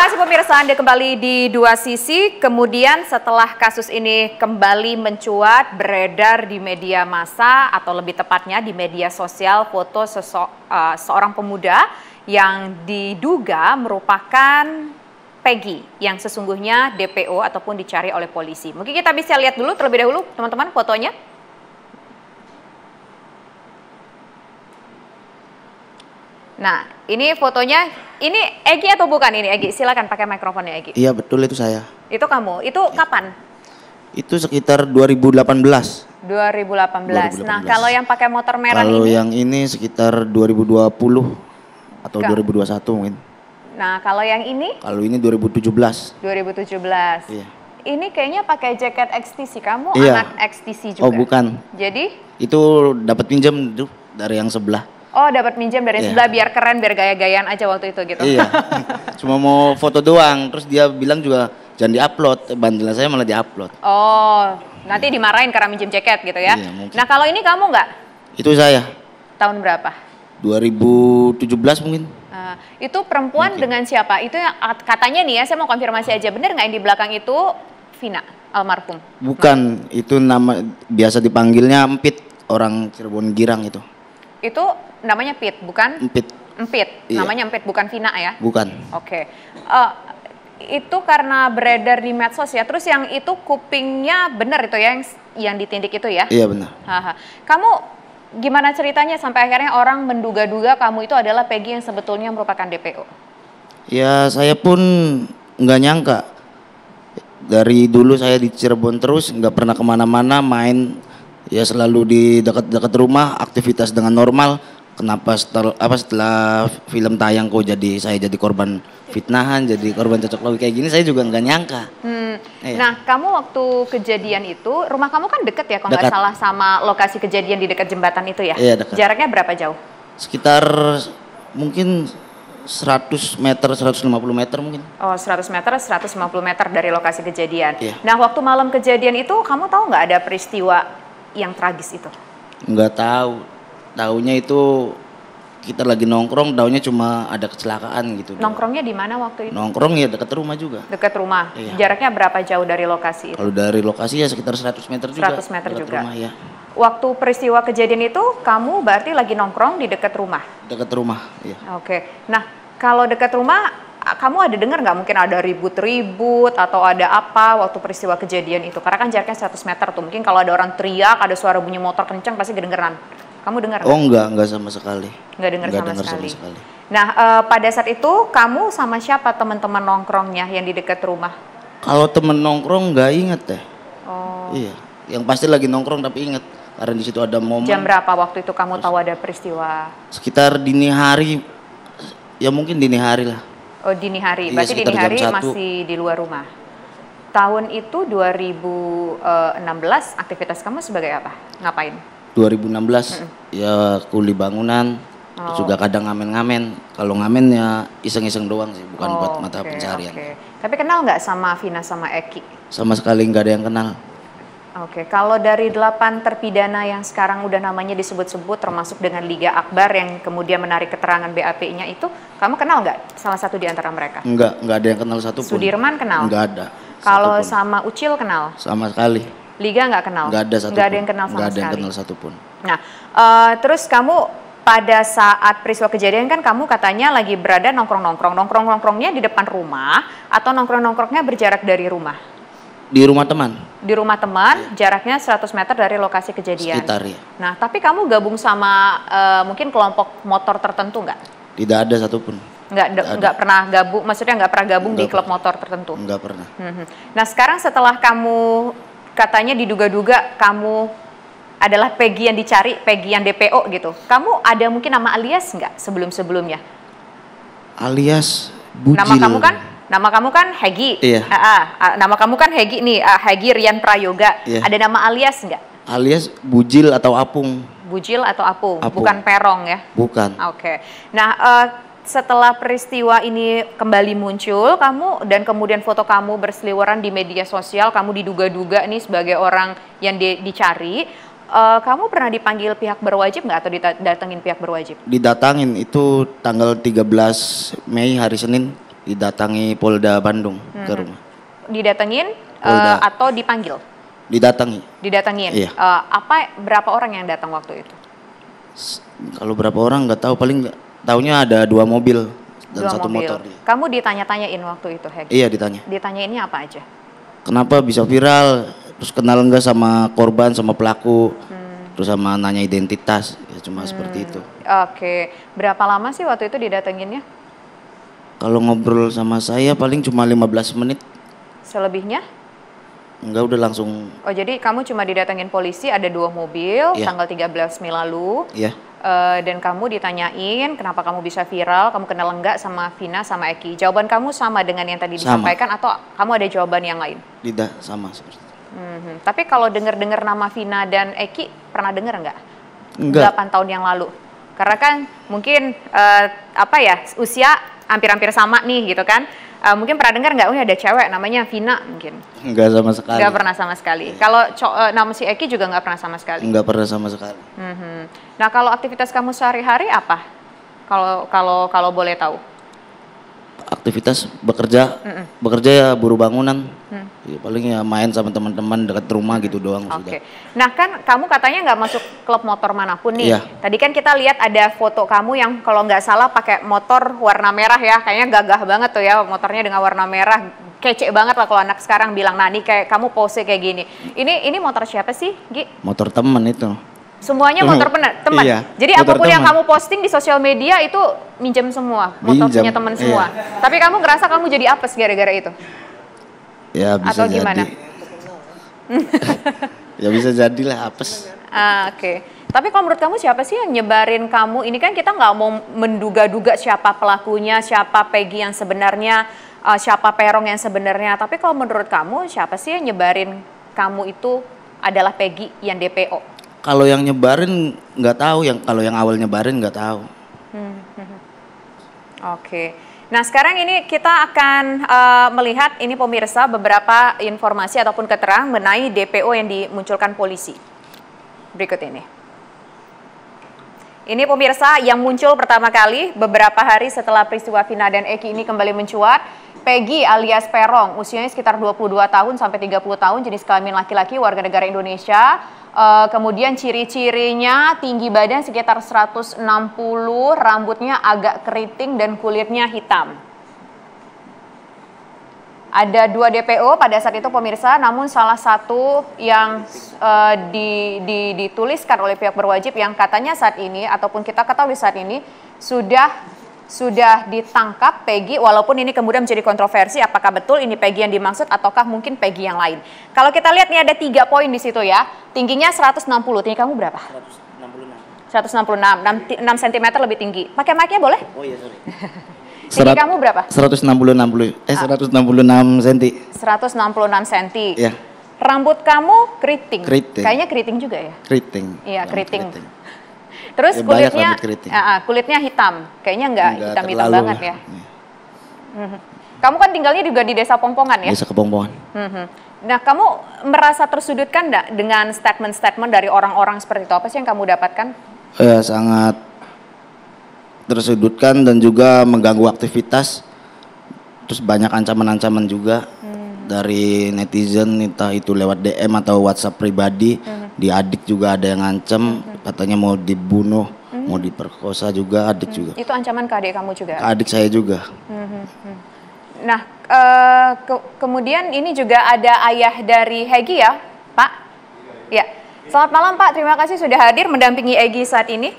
kasih pemirsa, Anda kembali di Dua Sisi. Kemudian setelah kasus ini kembali mencuat, beredar di media massa atau lebih tepatnya di media sosial foto seorang pemuda yang diduga merupakan Peggy yang sesungguhnya DPO ataupun dicari oleh polisi. Mungkin kita bisa lihat dulu terlebih dahulu teman-teman fotonya. Nah, ini fotonya, ini Egy atau bukan ini Egy? Silakan pakai mikrofonnya Egy. Iya betul, itu saya. Itu kamu, itu kapan? Itu sekitar 2018. 2018. Nah, kalau yang pakai motor merah kalau ini? Yang ini sekitar 2020 atau 2021 mungkin. Nah, kalau yang ini? Kalau ini 2017. 2017. Iya. Ini kayaknya pakai jaket XTC. Kamu iya. anak XTC juga? Oh bukan. Jadi? Itu dapat pinjam tuh dari yang sebelah. Oh, dapat minjem dari sebelah biar keren, biar gaya-gayaan aja waktu itu gitu. Iya. Cuma mau foto doang, terus dia bilang juga jangan diupload. Bantuan saya malah diupload. Oh, nanti dimarahin karena minjem jaket gitu ya. Iya, mungkin. Nah, kalau ini kamu nggak? Itu saya. Tahun berapa? 2017 mungkin. Itu perempuan mungkin. Dengan siapa? Itu yang katanya nih ya, saya mau konfirmasi aja. Bener nggak yang di belakang itu Vina, almarhum? Bukan, itu nama biasa dipanggilnya Empit, orang Cirebon Girang itu. Itu namanya Pit, bukan? Empit. Empit, iya. Namanya Empit, bukan Vina ya? Bukan. Oke. Itu karena beredar di medsos ya, terus yang itu kupingnya bener itu ya, yang ditindik itu ya? Iya benar. Kamu gimana ceritanya sampai akhirnya orang menduga-duga kamu itu adalah Peggy yang sebetulnya merupakan DPO? Ya saya pun nggak nyangka. Dari dulu saya di Cirebon terus, nggak pernah kemana-mana, main ya selalu di dekat-dekat rumah, aktivitas dengan normal. Kenapa setelah film tayang kok saya jadi korban fitnahan, jadi korban cocok logi kayak gini, saya juga nggak nyangka. Iya. Nah, kamu waktu kejadian itu, rumah kamu kan deket ya kalau nggak salah sama lokasi kejadian di dekat jembatan itu ya? Iya, dekat. Jaraknya berapa jauh? Sekitar mungkin 100 meter, 150 meter mungkin. Oh, 100 meter, 150 meter dari lokasi kejadian. Iya. Nah, waktu malam kejadian itu, kamu tahu nggak ada peristiwa yang tragis itu? Nggak tahu. Taunya itu kita lagi nongkrong, taunya cuma ada kecelakaan gitu. Nongkrongnya di mana waktu itu? Nongkrong ya dekat rumah juga. Dekat rumah. Iya. Jaraknya berapa jauh dari lokasi itu? Kalau dari lokasi ya sekitar 100 meter juga. 100 meter juga. Rumah, ya. Waktu peristiwa kejadian itu, kamu berarti lagi nongkrong di dekat rumah? Dekat rumah, iya. Oke. Nah, kalau dekat rumah, kamu ada dengar nggak mungkin ada ribut-ribut atau ada apa waktu peristiwa kejadian itu? Karena kan jaraknya 100 meter tuh. Mungkin kalau ada orang teriak, ada suara bunyi motor kencang pasti kedengeran. Kamu dengar? Oh enggak sama sekali. Nggak dengar sama sekali. Nah, pada saat itu kamu sama siapa teman-teman nongkrongnya yang di dekat rumah? Kalau temen nongkrong nggak inget deh. Oh. Iya, yang pasti lagi nongkrong tapi inget. Karena di situ ada momen. Jam berapa waktu itu kamu tahu ada peristiwa? Sekitar dini hari, ya mungkin dini hari lah. Oh dini hari, iya, berarti dini hari jam 1. masih di luar rumah. Tahun itu 2016 aktivitas kamu sebagai apa? Ngapain? 2016 ya kuli bangunan, juga kadang ngamen-ngamen. Kalau ngamen ya iseng-iseng doang sih, bukan buat mata pencarian. Tapi kenal nggak sama Vina sama Eki? Sama sekali nggak ada yang kenal. Oke, kalau dari 8 terpidana yang sekarang udah namanya disebut-sebut termasuk dengan Liga Akbar yang kemudian menarik keterangan BAP-nya itu, kamu kenal nggak salah satu di antara mereka? Nggak ada yang kenal satupun. Sudirman kenal? Nggak ada. Kalau sama Ucil kenal? Sama sekali. Liga nggak kenal? Nggak ada satupun. Nggak ada yang kenal sama sekali? Nggak ada yang kenal satupun. Nah, terus kamu pada saat peristiwa kejadian kan kamu katanya lagi berada nongkrongnya di depan rumah atau nongkrongnya berjarak dari rumah? Di rumah teman. Di rumah teman, jaraknya 100 meter dari lokasi kejadian. Sekitar ya. Nah, tapi kamu gabung sama mungkin kelompok motor tertentu nggak? Tidak ada satupun. Nggak pernah gabung, maksudnya nggak pernah gabung di klub motor tertentu? Nggak pernah. Nah, sekarang setelah kamu katanya diduga-duga kamu adalah Peggy yang dicari, Peggy yang DPO gitu. Kamu ada mungkin nama alias nggak sebelum-sebelumnya? Alias Bujil. Nama kamu kan Hegi. Iya. Nama kamu kan Hegi nih, Hegi Rian Prayoga. Iya. Ada nama alias nggak? Alias Bujil atau Apung. Bujil atau Apung, bukan Perong ya? Bukan. Oke. Nah, setelah peristiwa ini kembali muncul, kamu dan kemudian foto kamu berseliweran di media sosial, kamu diduga-duga nih sebagai orang yang dicari. Kamu pernah dipanggil pihak berwajib nggak atau didatengin pihak berwajib? Didatangin, itu tanggal 13 Mei hari Senin. didatangi Polda Bandung ke rumah. Didatengin Polda. atau dipanggil? Didatangi. Didatengin. Iya. Berapa orang yang datang waktu itu? Kalau berapa orang nggak tahu, paling taunya ada 2 mobil dan 1 motor. Kamu ditanya-tanyain waktu itu, Hegi? Iya, ditanya. Ditanyainnya apa aja? Kenapa bisa viral? Terus kenal nggak sama korban, sama pelaku? Terus sama nanya identitas, ya cuma seperti itu. Oke. Berapa lama sih waktu itu didatenginnya? Kalau ngobrol sama saya paling cuma 15 menit. Selebihnya? Enggak, udah langsung. Oh, jadi kamu cuma didatengin polisi, ada 2 mobil, Iya. tanggal 13 Mei lalu. Iya. Dan kamu ditanyain kenapa kamu bisa viral, kamu kenal enggak sama Vina sama Eki. Jawaban kamu sama dengan yang tadi Sama. disampaikan atau kamu ada jawaban yang lain? Tidak, sama seperti itu. Tapi kalau dengar-dengar nama Vina dan Eki, pernah dengar enggak? Enggak. 8 tahun yang lalu. Karena kan mungkin usia hampir-hampir sama nih gitu kan. Mungkin pernah dengar nggak? Oh, ada cewek namanya Vina mungkin. Enggak sama sekali. Nggak pernah sama sekali. Kalau nama si Eki juga nggak pernah sama sekali. Enggak pernah sama sekali. Nah, kalau aktivitas kamu sehari-hari apa? Kalau boleh tahu. Aktivitas bekerja ya buruh bangunan. Ya, paling ya main sama teman-teman dekat rumah gitu doang Oke. sudah. Nah, kan kamu katanya nggak masuk klub motor manapun nih. Iya. Tadi kan kita lihat ada foto kamu yang kalau nggak salah pakai motor warna merah ya. Kayaknya gagah banget tuh ya motornya dengan warna merah. Kece banget lah kalau anak sekarang bilang, nah nih kayak kamu pose kayak gini. Ini motor siapa sih, Gi? Motor teman itu. Semuanya motor teman. Iya, Jadi motor apapun yang teman. kamu posting di sosial media itu minjem semua, motor Minjem, punya teman semua. iya. Tapi kamu ngerasa kamu jadi apes gara-gara itu? Ya bisa Atau gimana? jadi. Ya bisa jadilah apes. Oke. Tapi kalau menurut kamu siapa sih yang nyebarin kamu? Ini kan kita nggak mau menduga-duga siapa pelakunya, siapa Peggy yang sebenarnya, siapa Perong yang sebenarnya. Tapi kalau menurut kamu siapa sih yang nyebarin kamu itu adalah Peggy yang DPO? Kalau yang nyebarin nggak tahu, kalau yang awal nyebarin nggak tahu. Oke. Nah, sekarang ini kita akan melihat ini pemirsa beberapa informasi ataupun keterangan mengenai DPO yang dimunculkan polisi. Berikut ini. Ini pemirsa yang muncul pertama kali beberapa hari setelah peristiwa Vina dan Eki ini kembali mencuat. Peggy alias Perong, usianya sekitar 22 tahun sampai 30 tahun, jenis kelamin laki-laki, warga negara Indonesia. Kemudian ciri-cirinya tinggi badan sekitar 160, rambutnya agak keriting dan kulitnya hitam. Ada 2 DPO pada saat itu pemirsa, namun salah satu yang dituliskan oleh pihak berwajib yang katanya saat ini ataupun kita ketahui saat ini sudah ditangkap Peggy, walaupun ini kemudian menjadi kontroversi apakah betul ini Peggy yang dimaksud ataukah mungkin Peggy yang lain. Kalau kita lihat nih ada 3 poin di situ ya. Tingginya 160. Tinggi kamu berapa? 166. 6 cm lebih tinggi. Pakai mic-nya boleh? Oh iya, sorry. Tinggi kamu berapa? 166 cm. 166 cm. Ya. Rambut kamu keriting. Kayaknya keriting juga ya? Keriting. Iya, keriting. Terus Ya, kulitnya hitam, kayaknya nggak hitam-hitam banget ya. Ya. Kamu kan tinggalnya juga di Desa Pongpongan ya? Desa Kepongpongan. Nah, kamu merasa tersudutkan nggak dengan statement-statement dari orang-orang seperti itu? Apa sih yang kamu dapatkan? Ya, sangat tersudutkan dan juga mengganggu aktivitas. Terus banyak ancaman-ancaman juga dari netizen, entah itu lewat DM atau WhatsApp pribadi. Di adik juga ada yang ngancem, katanya mau dibunuh, mau diperkosa juga, adik juga. Itu ancaman ke adik kamu juga? Ke adik saya juga. Nah, kemudian ini juga ada ayah dari Hegi ya, Pak? Ya. Selamat malam Pak, terima kasih sudah hadir mendampingi Egy saat ini.